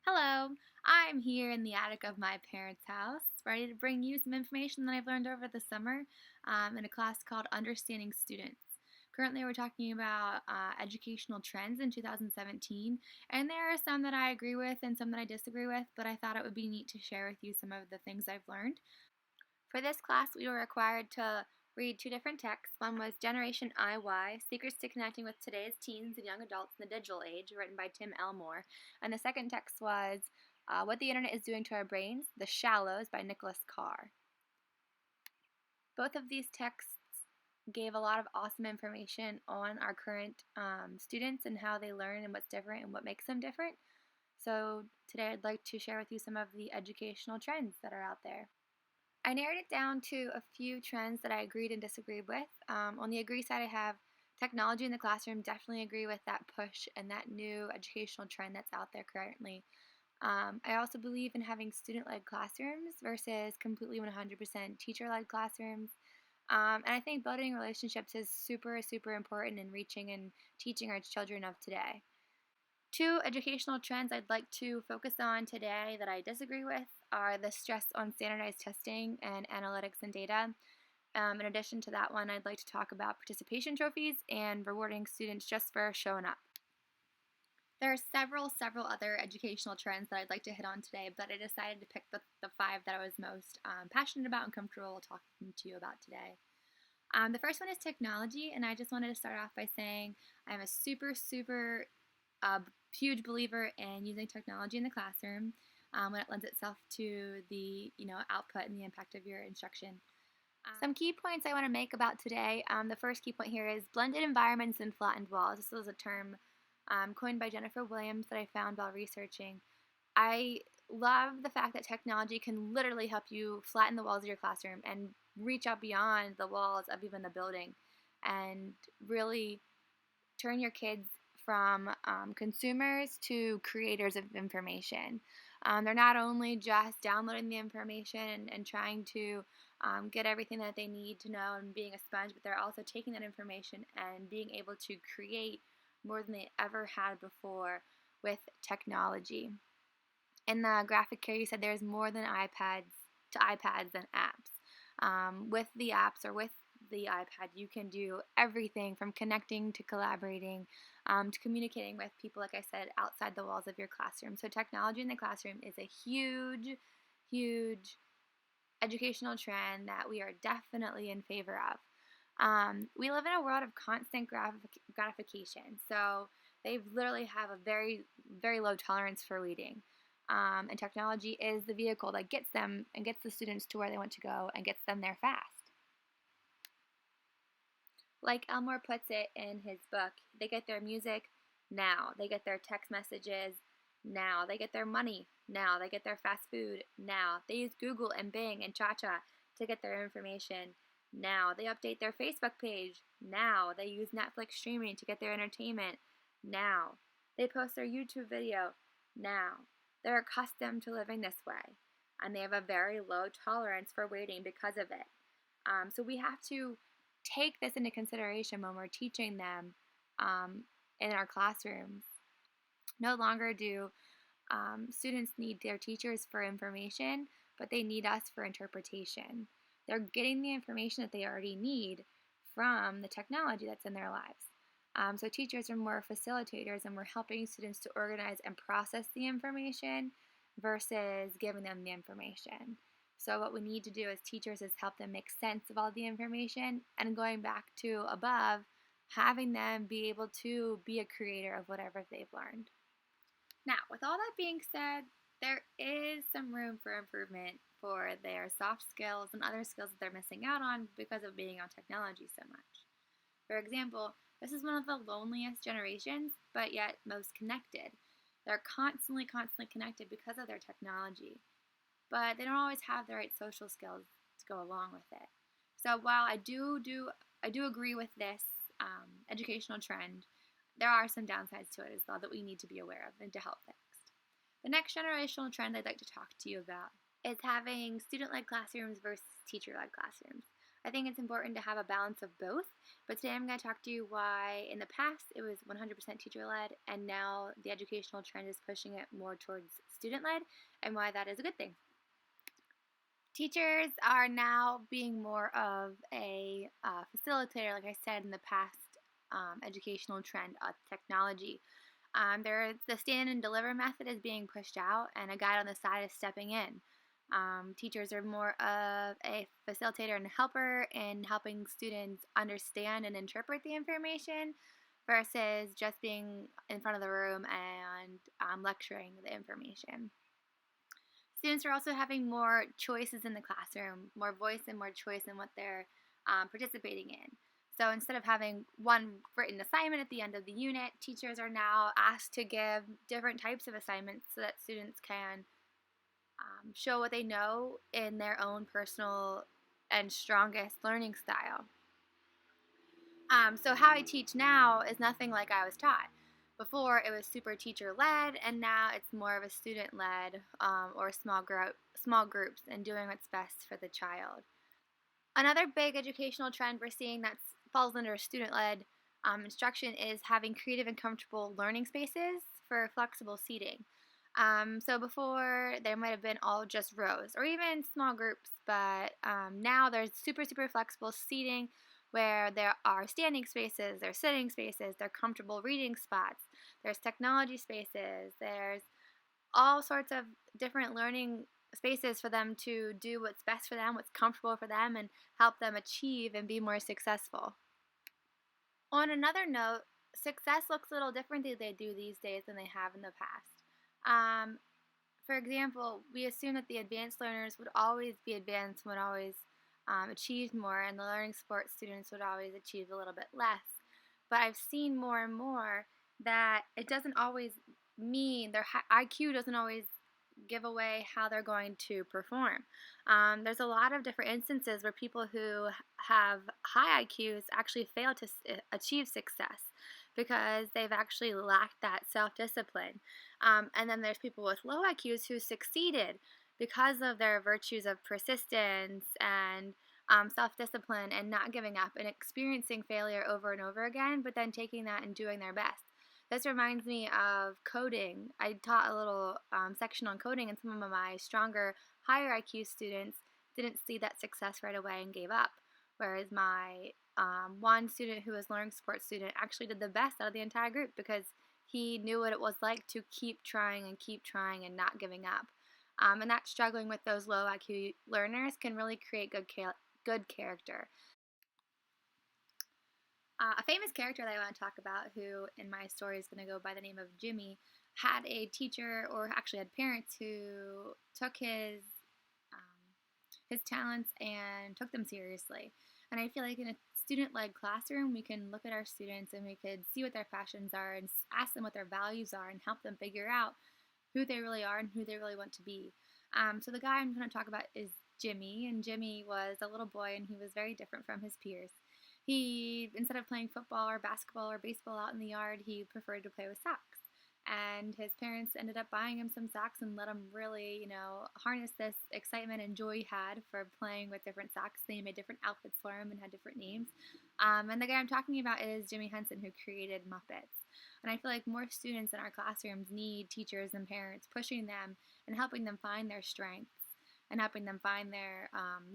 Hello, I'm here in the attic of my parents' house, ready to bring you some information that I've learned over the summer in a class called Understanding Students. Currently, we're talking about educational trends in 2017, and there are some that I agree with and some that I disagree with, but I thought it would be neat to share with you some of the things I've learned. For this class, we were required to read two different texts. One was Generation IY, Secrets to Connecting with Today's Teens and Young Adults in the Digital Age, written by Tim Elmore. And the second text was What the Internet is Doing to Our Brains, The Shallows by Nicholas Carr. Both of these texts gave a lot of awesome information on our current students and how they learn and what's different and what makes them different. So today I'd like to share with you some of the educational trends that are out there. I narrowed it down to a few trends that I agreed and disagreed with. On the agree side, I have technology in the classroom. Definitely agree with that push and that new educational trend that's out there currently. I also believe in having student-led classrooms versus completely 100% teacher-led classrooms. And I think building relationships is super, super important in reaching and teaching our children of today. Two educational trends I'd like to focus on today that I disagree with are the stress on standardized testing and analytics and data. In addition to that one, I'd like to talk about participation trophies and rewarding students just for showing up. There are several other educational trends that I'd like to hit on today, but I decided to pick the five that I was most passionate about and comfortable talking to you about today. The first one is technology, and I just wanted to start off by saying I'm a super huge believer in using technology in the classroom when it lends itself to the output and the impact of your instruction. Some key points I want to make about today. The first key point here is blended environments and flattened walls. This was a term coined by Jennifer Williams that I found while researching. I love the fact that technology can literally help you flatten the walls of your classroom and reach out beyond the walls of even the building and really turn your kids from consumers to creators of information. They're not only just downloading the information and trying to get everything that they need to know and being a sponge, but they're also taking that information and being able to create more than they ever had before with technology. In the graphic here, you said there's more than iPads than apps. With the apps or with the iPad, you can do everything from connecting to collaborating to communicating with people, like I said, outside the walls of your classroom. So technology in the classroom is a huge educational trend that we are definitely in favor of. We live in a world of constant gratification, so they literally have a very low tolerance for waiting. And technology is the vehicle that gets them and gets the students to where they want to go and gets them there fast. Like Elmore puts it in his book, they get their music now, they get their text messages now, they get their money now, they get their fast food now, they use Google and Bing and ChaCha to get their information now, they update their Facebook page now, they use Netflix streaming to get their entertainment now, they post their YouTube video now. They're accustomed to living this way, and they have a very low tolerance for waiting because of it. So we have to take this into consideration when we're teaching them in our classrooms. No longer do students need their teachers for information, but they need us for interpretation. They're getting the information that they already need from the technology that's in their lives. So teachers are more facilitators, and we're helping students to organize and process the information versus giving them the information. So what we need to do as teachers is help them make sense of all the information, and going back to above, having them be able to be a creator of whatever they've learned. Now, with all that being said, there is some room for improvement for their soft skills and other skills that they're missing out on because of being on technology so much. For example, this is one of the loneliest generations, but yet most connected. They're constantly connected because of their technology, but they don't always have the right social skills to go along with it. So while I do agree with this educational trend, there are some downsides to it as well that we need to be aware of and to help fix. The next generational trend I'd like to talk to you about is having student-led classrooms versus teacher-led classrooms. I think it's important to have a balance of both, but today I'm going to talk to you why in the past it was 100% teacher-led and now the educational trend is pushing it more towards student-led, and why that is a good thing. Teachers are now being more of a facilitator, like I said, in the past educational trend of technology. The stand and deliver method is being pushed out, and a guide on the side is stepping in. Teachers are more of a facilitator and helper in helping students understand and interpret the information versus just being in front of the room and lecturing the information. Students are also having more choices in the classroom, more voice and more choice in what they're participating in. So instead of having one written assignment at the end of the unit, teachers are now asked to give different types of assignments so that students can show what they know in their own personal and strongest learning style. So how I teach now is nothing like I was taught. Before it was super teacher-led, and now it's more of a student-led or small groups and doing what's best for the child. Another big educational trend we're seeing that falls under student-led instruction is having creative and comfortable learning spaces for flexible seating. So before there might have been all just rows or even small groups, but now there's super flexible seating where there are standing spaces, there's sitting spaces, there are comfortable reading spots, there's technology spaces, there's all sorts of different learning spaces for them to do what's best for them, what's comfortable for them, and help them achieve and be more successful. On another note, success looks a little differently they do these days than they have in the past. For example, we assume that the advanced learners would always be advanced, would always achieve more, and the learning support students would always achieve a little bit less. But I've seen more and more that it doesn't always mean their IQ doesn't always give away how they're going to perform. There's a lot of different instances where people who have high IQs actually fail to achieve success because they've actually lacked that self-discipline. And then there's people with low IQs who succeeded because of their virtues of persistence and self-discipline and not giving up and experiencing failure over and over again, but then taking that and doing their best. This reminds me of coding. I taught a little section on coding, and some of my stronger, higher IQ students didn't see that success right away and gave up, whereas my one student who was a learning support student actually did the best out of the entire group because he knew what it was like to keep trying and not giving up. And that struggling with those low IQ learners can really create good character. A famous character that I want to talk about, who in my story is going to go by the name of Jimmy, had a teacher, or actually had parents, who took his talents and took them seriously. And I feel like in a student-led classroom, we can look at our students and we could see what their passions are and ask them what their values are and help them figure out who they really are and who they really want to be. So the guy I'm going to talk about is Jimmy, and Jimmy was a little boy and he was very different from his peers. He, instead of playing football or basketball or baseball out in the yard, he preferred to play with socks. And his parents ended up buying him some socks and let him really, harness this excitement and joy he had for playing with different socks. They made different outfits for him and had different names. And the guy I'm talking about is Jimmy Henson, who created Muppets. And I feel like more students in our classrooms need teachers and parents pushing them and helping them find their strengths and helping them find their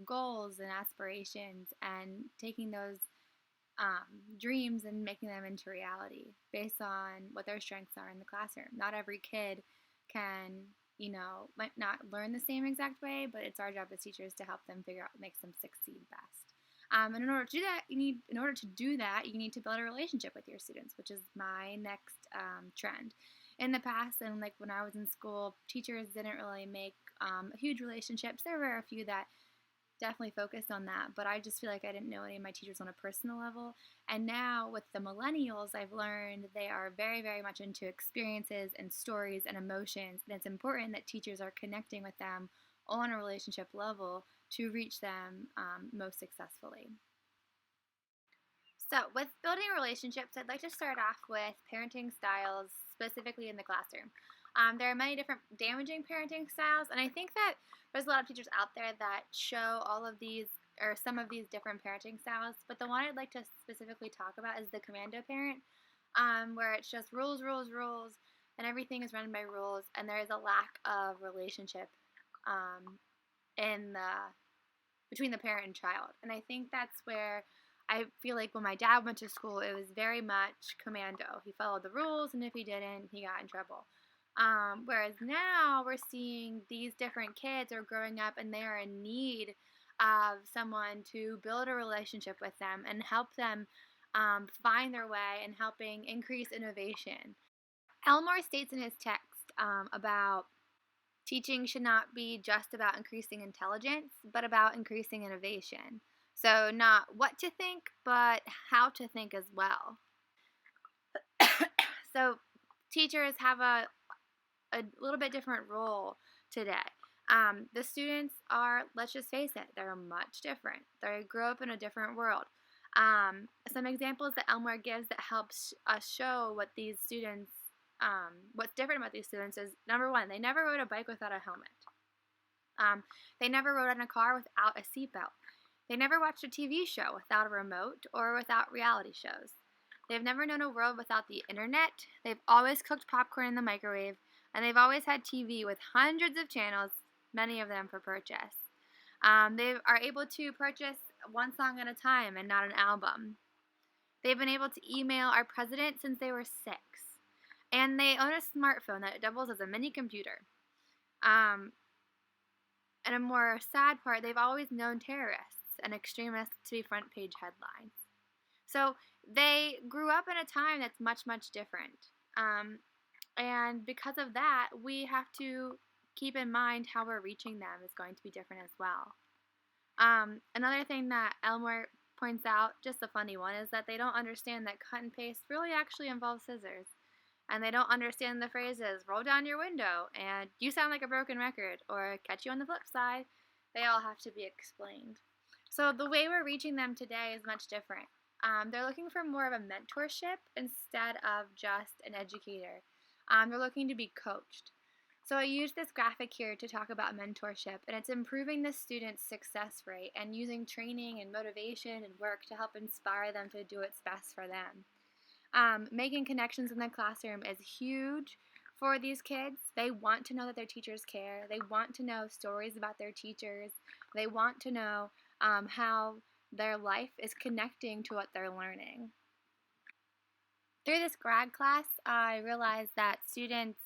goals and aspirations and taking those dreams and making them into reality based on what their strengths are in the classroom. Not every kid can, might not learn the same exact way, but it's our job as teachers to help them figure out what makes them succeed best. And in order to do that, you need to build a relationship with your students, which is my next trend. In the past, and like when I was in school, teachers didn't really make huge relationships. There were a few that definitely focused on that, but I just feel like I didn't know any of my teachers on a personal level. And now with the millennials, I've learned they are very, very much into experiences and stories and emotions, and it's important that teachers are connecting with them on a relationship level to reach them most successfully. So with building relationships, I'd like to start off with parenting styles, specifically in the classroom. There are many different damaging parenting styles, and I think that there's a lot of teachers out there that show all of these or some of these different parenting styles, but the one I'd like to specifically talk about is the commando parent, where it's just rules, rules, rules, and everything is run by rules, and there is a lack of relationship um, in the between the parent and child. And I think that's where I feel like when my dad went to school, it was very much commando. He followed the rules, and if he didn't, he got in trouble. Whereas now we're seeing these different kids are growing up and they are in need of someone to build a relationship with them and help them find their way and helping increase innovation. Elmore states in his text about teaching should not be just about increasing intelligence, but about increasing innovation. So, not what to think, but how to think as well. So, teachers have a little bit different role today. The students are, let's just face it, they're much different. They grew up in a different world. Some examples that Elmore gives that helps us show what these students, what's different about these students is, number one, they never rode a bike without a helmet. They never rode in a car without a seatbelt. They never watched a TV show without a remote or without reality shows. They've never known a world without the internet. They've always cooked popcorn in the microwave, and they've always had TV with hundreds of channels, many of them for purchase. They are able to purchase one song at a time and not an album. They've been able to email our president since they were 6. And they own a smartphone that doubles as a mini computer. And a more sad part, they've always known terrorists and extremists to be front page headlines. So they grew up in a time that's much, much different. And because of that, we have to keep in mind how we're reaching them is going to be different as well. Another thing that Elmore points out, just a funny one, is that they don't understand that cut and paste really actually involves scissors. And they don't understand the phrases, roll down your window, and you sound like a broken record, or catch you on the flip side. They all have to be explained. So the way we're reaching them today is much different. They're looking for more of a mentorship instead of just an educator. They're looking to be coached. So I use this graphic here to talk about mentorship, and it's improving the student's success rate and using training and motivation and work to help inspire them to do what's best for them. Making connections in the classroom is huge for these kids. They want to know that their teachers care. They want to know stories about their teachers. They want to know how their life is connecting to what they're learning. Through this grad class, I realized that students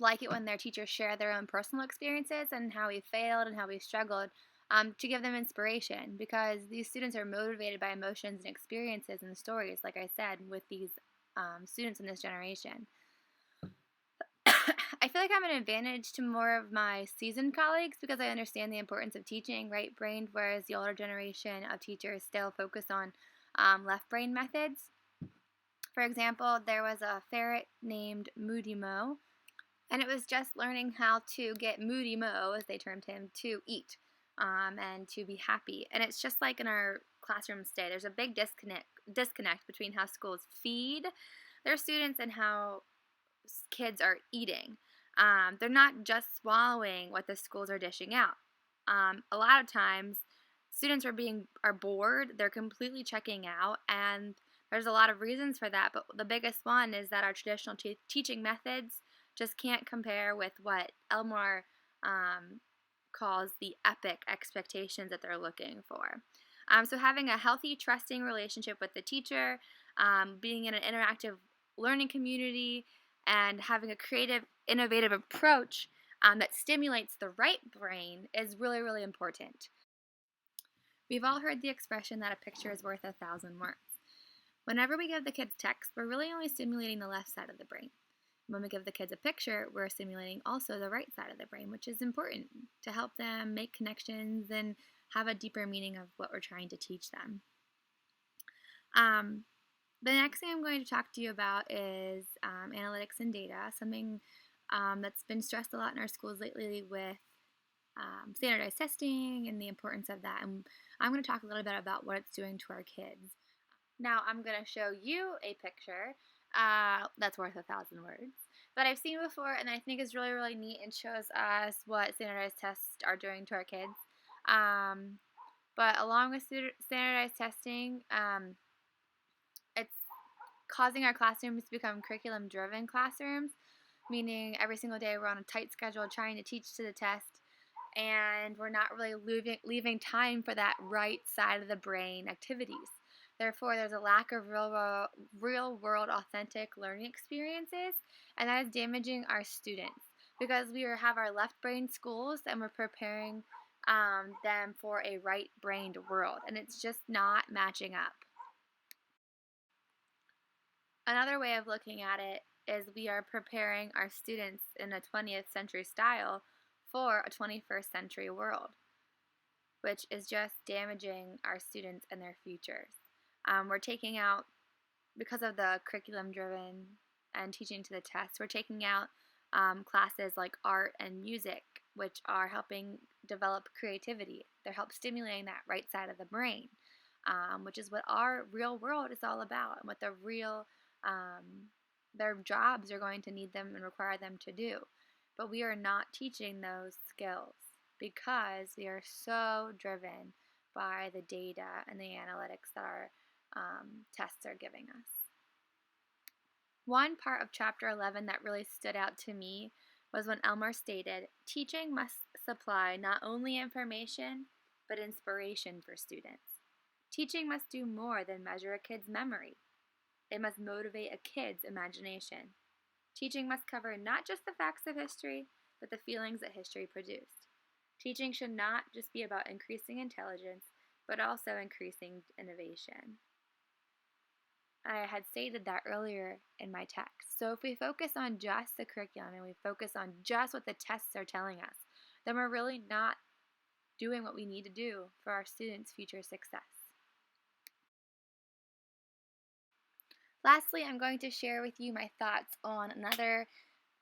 like it when their teachers share their own personal experiences and how we failed and how we struggled, to give them inspiration, because these students are motivated by emotions and experiences and stories, like I said, with these students in this generation. I feel like I'm an advantage to more of my seasoned colleagues because I understand the importance of teaching right-brained, whereas the older generation of teachers still focus on left-brain methods. For example, there was a ferret named Moody Mo, and it was just learning how to get Moody Mo, as they termed him, to eat and to be happy. And it's just like in our classrooms today. There's a big disconnect between how schools feed their students and how kids are eating. They're not just swallowing what the schools are dishing out. A lot of times, students are bored. They're completely checking out, and there's a lot of reasons for that. But the biggest one is that our traditional teaching methods just can't compare with what Elmore calls the epic expectations that they're looking for. So having a healthy, trusting relationship with the teacher, being in an interactive learning community, and having a creative, innovative approach that stimulates the right brain is really, really important. We've all heard the expression that a picture is worth 1,000 words. Whenever we give the kids text, we're really only stimulating the left side of the brain. When we give the kids a picture, we're stimulating also the right side of the brain, which is important to help them make connections and have a deeper meaning of what we're trying to teach them. The next thing I'm going to talk to you about is analytics and data, something that's been stressed a lot in our schools lately with standardized testing and the importance of that. And I'm going to talk a little bit about what it's doing to our kids. Now I'm going to show you a picture that's worth 1,000 words that I've seen before, and I think is really, really neat and shows us what standardized tests are doing to our kids. But along with standardized testing, it's causing our classrooms to become curriculum-driven classrooms, meaning every single day we're on a tight schedule trying to teach to the test, and we're not really leaving time for that right side of the brain activities. Therefore, there's a lack of real-world authentic learning experiences, and that is damaging our students because we have our left-brain schools and we're preparing them for a right-brained world, and it's just not matching up. Another way of looking at it is we are preparing our students in a 20th century style for a 21st century world, which is just damaging our students and their futures. We're taking out, because of the curriculum driven and teaching to the test, we're taking out classes like art and music, which are helping develop creativity. They're help stimulating that right side of the brain, which is what our real world is all about and what the real their jobs are going to need them and require them to do. But we are not teaching those skills because we are so driven by the data and the analytics that our tests are giving us. One part of Chapter 11 that really stood out to me was when Elmer stated, "Teaching must supply not only information, but inspiration for students. Teaching must do more than measure a kid's memory. It must motivate a kid's imagination. Teaching must cover not just the facts of history, but the feelings that history produced. Teaching should not just be about increasing intelligence, but also increasing innovation." I had stated that earlier in my text. So if we focus on just the curriculum and we focus on just what the tests are telling us, then we're really not doing what we need to do for our students' future success. Lastly, I'm going to share with you my thoughts on another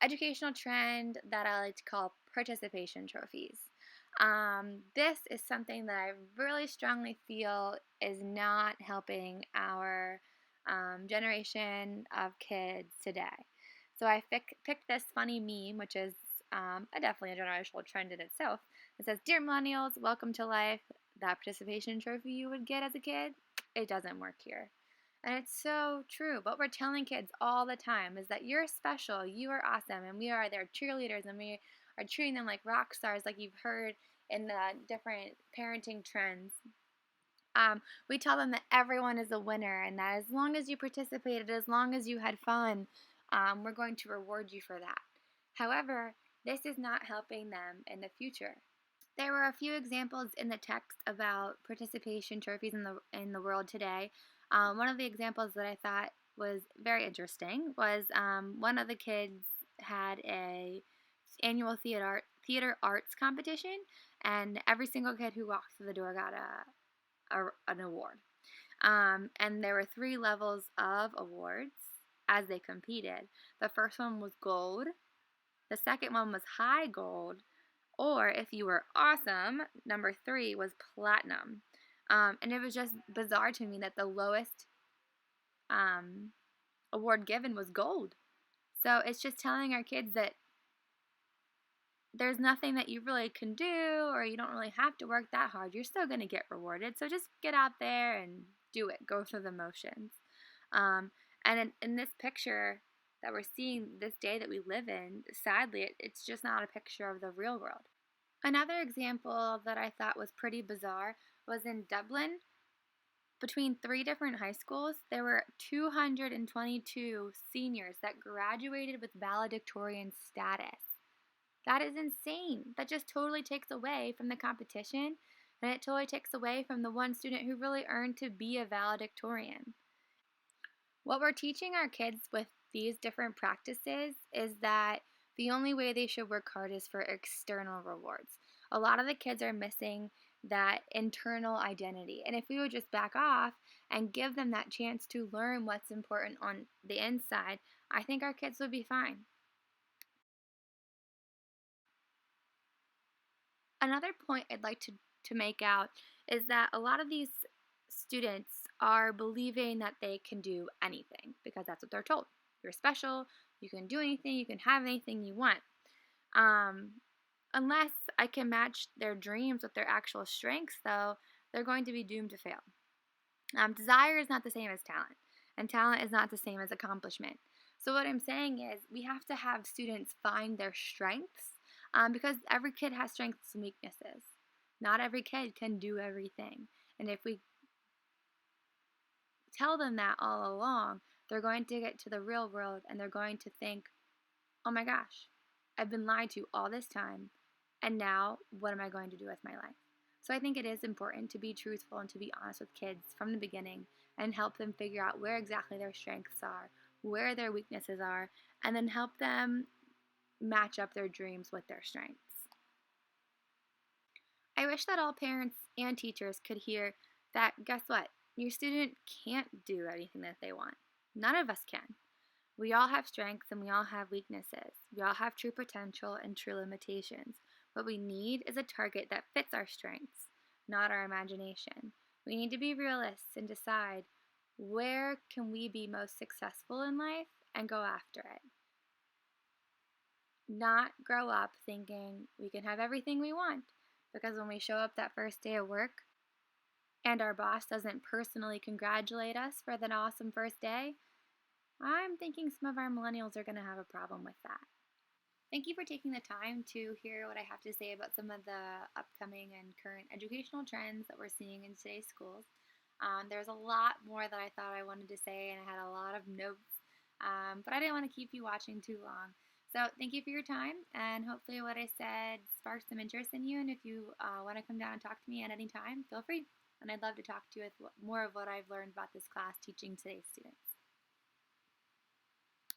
educational trend that I like to call participation trophies. This is something that I really strongly feel is not helping our generation of kids today. So I picked this funny meme, which is definitely a generational trend in itself. It says, "Dear millennials, welcome to life. That participation trophy you would get as a kid, it doesn't work here." And it's so true. What we're telling kids all the time is that you're special, you are awesome, and we are their cheerleaders, and we are treating them like rock stars, like you've heard in the different parenting trends. We tell them that everyone is a winner and that as long as you participated, as long as you had fun, we're going to reward you for that. However, this is not helping them in the future. There were a few examples in the text about participation trophies in the world today. One of the examples that I thought was very interesting was one of the kids had a annual theater arts competition, and every single kid who walked through the door got an award. And there were 3 levels of awards as they competed. The first one was gold. The second one was high gold. Or if you were awesome, number 3 was platinum. And it was just bizarre to me that the lowest award given was gold. So it's just telling our kids that there's nothing that you really can do, or you don't really have to work that hard. You're still going to get rewarded. So just get out there and do it. Go through the motions. And in this picture that we're seeing this day that we live in, sadly, it's just not a picture of the real world. Another example that I thought was pretty bizarre was in Dublin. Between 3 different high schools, there were 222 seniors that graduated with valedictorian status. That is insane. That just totally takes away from the competition, and it totally takes away from the one student who really earned to be a valedictorian. What we're teaching our kids with these different practices is that the only way they should work hard is for external rewards. A lot of the kids are missing that internal identity. And if we would just back off and give them that chance to learn what's important on the inside, I think our kids would be fine. Another point I'd like to make out is that a lot of these students are believing that they can do anything because that's what they're told. You're special, you can do anything, you can have anything you want. Unless I can match their dreams with their actual strengths, though, they're going to be doomed to fail. Desire is not the same as talent, and talent is not the same as accomplishment. So, what I'm saying is, we have to have students find their strengths because every kid has strengths and weaknesses. Not every kid can do everything. And if we tell them that all along, they're going to get to the real world and they're going to think, oh my gosh, I've been lied to all this time, and now what am I going to do with my life? So I think it is important to be truthful and to be honest with kids from the beginning and help them figure out where exactly their strengths are, where their weaknesses are, and then help them match up their dreams with their strengths. I wish that all parents and teachers could hear that, guess what? Your student can't do anything that they want. None of us can. We all have strengths and we all have weaknesses. We all have true potential and true limitations. What we need is a target that fits our strengths, not our imagination. We need to be realists and decide where can we be most successful in life and go after it. Not grow up thinking we can have everything we want, because when we show up that first day of work and our boss doesn't personally congratulate us for that awesome first day, I'm thinking some of our millennials are going to have a problem with that. Thank you for taking the time to hear what I have to say about some of the upcoming and current educational trends that we're seeing in today's schools. There's a lot more that I thought I wanted to say, and I had a lot of notes, but I didn't want to keep you watching too long. So thank you for your time, and hopefully what I said sparked some interest in you, and if you want to come down and talk to me at any time, feel free. And I'd love to talk to you with more of what I've learned about this class teaching today's students.